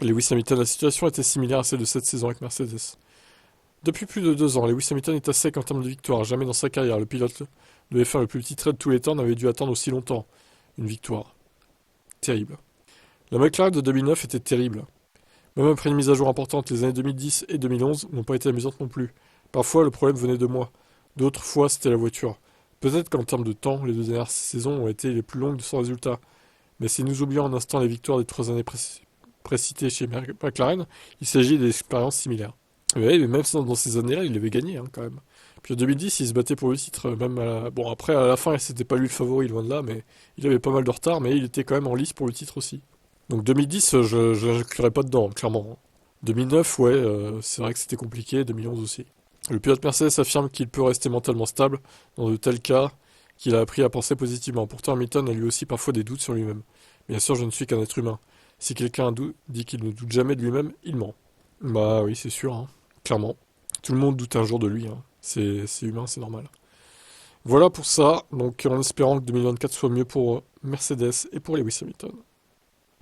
Lewis Hamilton, la situation était similaire à celle de cette saison avec Mercedes. Depuis plus de 2 ans, Lewis Hamilton est à sec en termes de victoire. Jamais dans sa carrière, le pilote de F1 le plus titré de tous les temps n'avait dû attendre aussi longtemps une victoire. Terrible. La McLaren de 2009 était terrible. Même après une mise à jour importante, les années 2010 et 2011 n'ont pas été amusantes non plus. Parfois, le problème venait de moi. D'autres fois, c'était la voiture. Peut-être qu'en termes de temps, les 2 dernières saisons ont été les plus longues de son résultat. Mais si nous oublions un instant les victoires des 3 années précitées chez McLaren, il s'agit d'expériences similaires. Oui, mais même dans ces années-là, il avait gagné quand même. Puis en 2010, il se battait pour le titre. Même bon, après, à la fin, c'était pas lui le favori, loin de là, mais il avait pas mal de retard, mais il était quand même en lice pour le titre aussi. Donc 2010, je n'inclurais pas dedans, clairement. 2009, ouais, c'est vrai que c'était compliqué, 2011 aussi. Le pilote Mercedes affirme qu'il peut rester mentalement stable dans de tels cas, qu'il a appris à penser positivement. Pourtant, Hamilton a lui aussi parfois des doutes sur lui-même. Bien sûr, je ne suis qu'un être humain. Si quelqu'un dit qu'il ne doute jamais de lui-même, il ment. Bah oui, c'est sûr, hein. Clairement. Tout le monde doute un jour de lui, hein. C'est humain, c'est normal. Voilà pour ça, donc en espérant que 2024 soit mieux pour Mercedes et pour Lewis Hamilton.